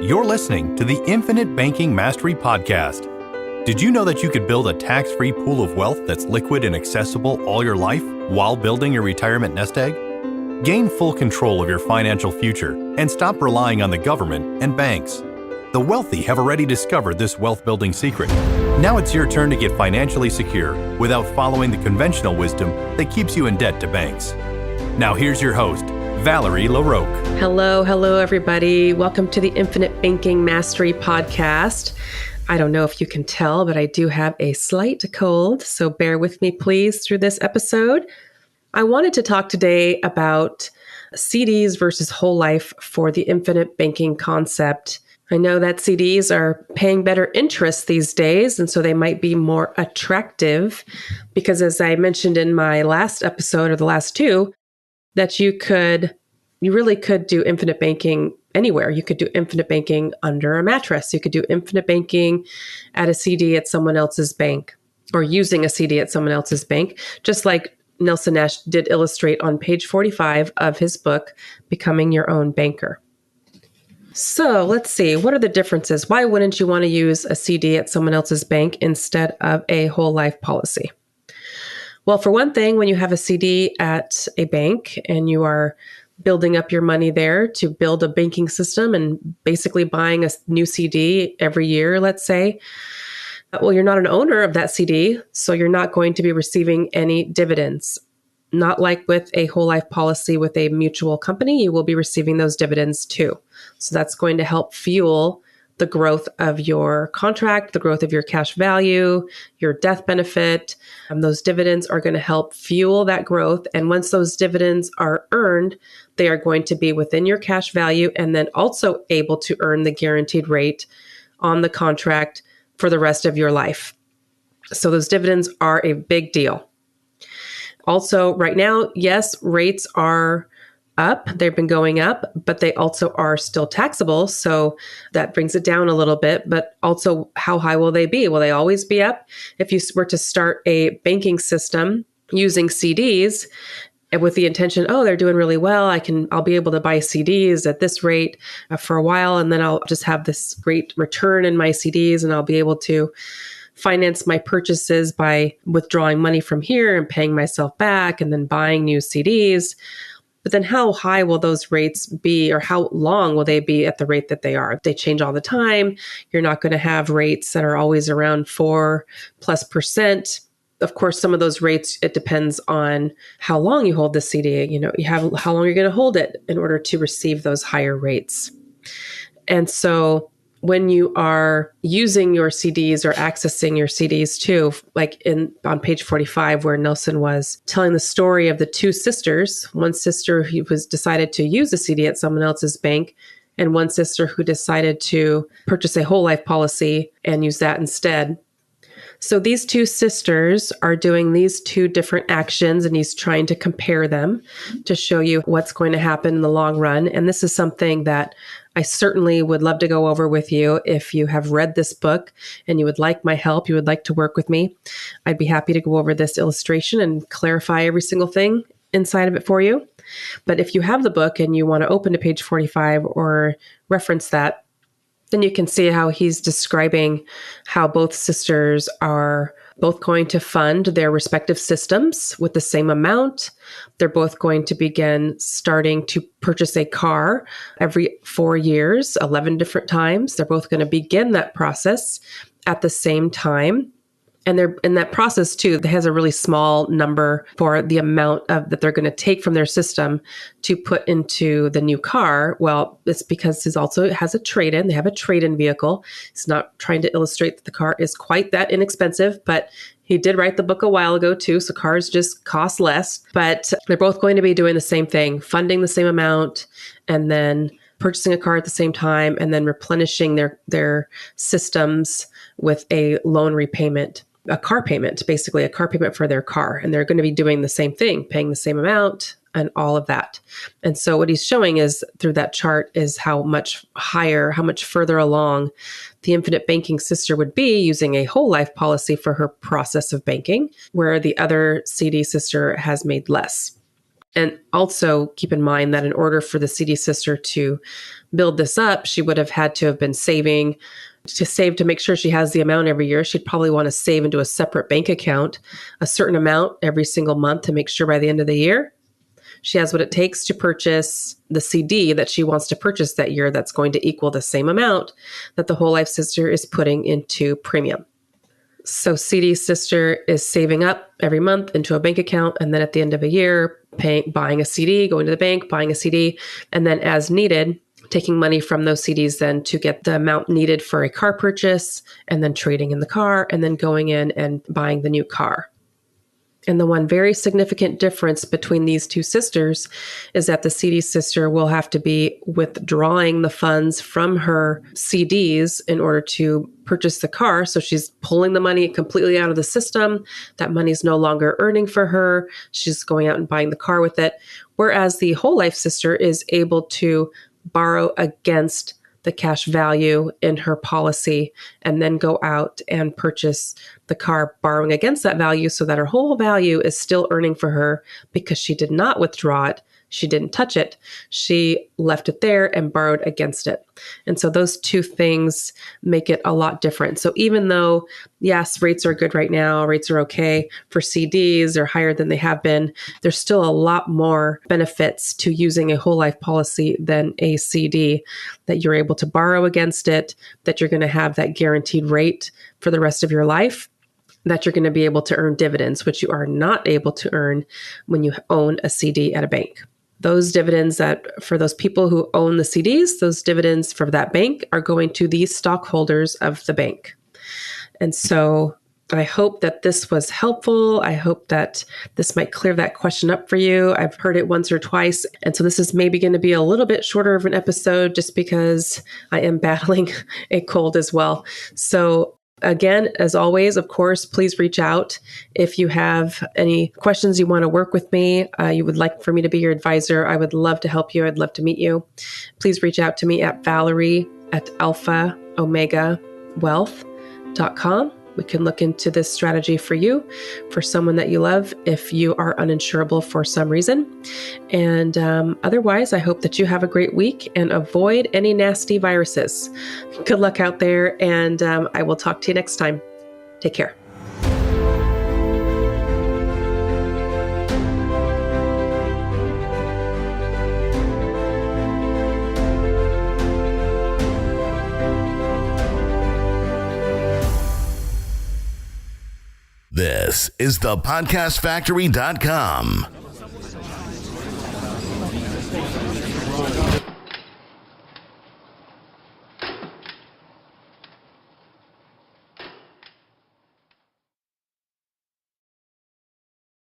You're listening to the Infinite Banking Mastery Podcast. Did you know that you could build a tax-free pool of wealth that's liquid and accessible all your life while building your retirement nest egg? Gain full control of your financial future and stop relying on the government and banks. The wealthy have already discovered this wealth-building secret. Now it's your turn to get financially secure without following the conventional wisdom that keeps you in debt to banks. Now here's your host, Valerie LaRocque. Hello, everybody. Welcome to the Infinite Banking Mastery Podcast. I don't know if you can tell, but I do have a slight cold, so bear with me, please, through this episode. I wanted to talk today about CDs versus whole life for the infinite banking concept. I know that CDs are paying better interest these days, and so they might be more attractive because, as I mentioned in my last episode, or the last two, that you really could do infinite banking anywhere. You could do infinite banking under a mattress. You could do infinite banking at a CD at someone else's bank, or using a CD at someone else's bank, just like Nelson Nash did illustrate on page 45 of his book, Becoming Your Own Banker. So let's see, what are the differences? Why wouldn't you want to use a CD at someone else's bank instead of a whole life policy? Well, for one thing, when you have a CD at a bank and you are building up your money there to build a banking system and basically buying a new CD every year, let's say, well, you're not an owner of that CD, so you're not going to be receiving any dividends. Not like with a whole life policy with a mutual company, you will be receiving those dividends too. So that's going to help fuel the growth of your contract, the growth of your cash value, your death benefit. Those dividends are going to help fuel that growth. And once those dividends are earned, they are going to be within your cash value and then also able to earn the guaranteed rate on the contract for the rest of your life. So those dividends are a big deal. Also, right now, yes, rates are up. They've been going up, but they also are still taxable. So that brings it down a little bit. But also, how high will they be? Will they always be up? If you were to start a banking system using CDs and with the intention, they're doing really well, I'll be able to buy CDs at this rate for a while, and then I'll just have this great return in my CDs, and I'll be able to finance my purchases by withdrawing money from here and paying myself back and then buying new CDs. But then how high will those rates be, or how long will they be at the rate that they are? They change all the time. You're not going to have rates that are always around 4+%. Of course, some of those rates, it depends on how long you hold the CD. You have how long you're going to hold it in order to receive those higher rates. And so when you are using your CDs or accessing your CDs too, like on page 45, where Nelson was telling the story of the two sisters, one sister who decided to use a CD at someone else's bank, and one sister who decided to purchase a whole life policy and use that instead. So these two sisters are doing these two different actions, and he's trying to compare them to show you what's going to happen in the long run. And this is something that I certainly would love to go over with you. If you have read this book and you would like my help, you would like to work with me, I'd be happy to go over this illustration and clarify every single thing inside of it for you. But if you have the book and you want to open to page 45 or reference that, then you can see how he's describing how both sisters are both going to fund their respective systems with the same amount. They're both going to begin starting to purchase a car every 4 years, 11 different times. They're both going to begin that process at the same time. And they're in that process too, it has a really small number for the amount that they're going to take from their system to put into the new car. Well, it's because he also has a trade-in. They have a trade-in vehicle. He's not trying to illustrate that the car is quite that inexpensive, but he did write the book a while ago too, so cars just cost less. But they're both going to be doing the same thing, funding the same amount, and then purchasing a car at the same time, and then replenishing their systems with a loan repayment. A car payment for their car. And they're going to be doing the same thing, paying the same amount and all of that. And so what he's showing is through that chart is how much higher, how much further along the infinite banking sister would be using a whole life policy for her process of banking, where the other CD sister has made less. And also keep in mind that in order for the CD sister to build this up, she would have had to have been saving to make sure she has the amount every year. She'd probably want to save into a separate bank account, a certain amount every single month to make sure by the end of the year, she has what it takes to purchase the CD that she wants to purchase that year that's going to equal the same amount that the whole life sister is putting into premium. So CD sister is saving up every month into a bank account, and then at the end of a year, buying a CD, going to the bank, buying a CD, and then as needed, taking money from those CDs then to get the amount needed for a car purchase, and then trading in the car, and then going in and buying the new car. And the one very significant difference between these two sisters is that the CD sister will have to be withdrawing the funds from her CDs in order to purchase the car. So she's pulling the money completely out of the system. That money is no longer earning for her. She's going out and buying the car with it. Whereas the whole life sister is able to borrow against the cash value in her policy and then go out and purchase the car borrowing against that value so that her whole value is still earning for her because she did not withdraw it. She didn't touch it. She left it there and borrowed against it. And so those two things make it a lot different. So even though, yes, rates are good right now, rates are okay for CDs, they're higher than they have been, there's still a lot more benefits to using a whole life policy than a CD, that you're able to borrow against it, that you're going to have that guaranteed rate for the rest of your life, that you're going to be able to earn dividends, which you are not able to earn when you own a CD at a bank. Those dividends that for those people who own the CDs, those dividends for that bank are going to the stockholders of the bank. And so I hope that this was helpful. I hope that this might clear that question up for you. I've heard it once or twice. And so this is maybe going to be a little bit shorter of an episode just because I am battling a cold as well. So again, as always, of course, please reach out if you have any questions you want to work with me. You would like for me to be your advisor. I would love to help you. I'd love to meet you. Please reach out to me at Valerie@alphaomegawealth.com. We can look into this strategy for you, for someone that you love, if you are uninsurable for some reason. And otherwise, I hope that you have a great week and avoid any nasty viruses. Good luck out there, and I will talk to you next time. Take care. This is thepodcastfactory.com.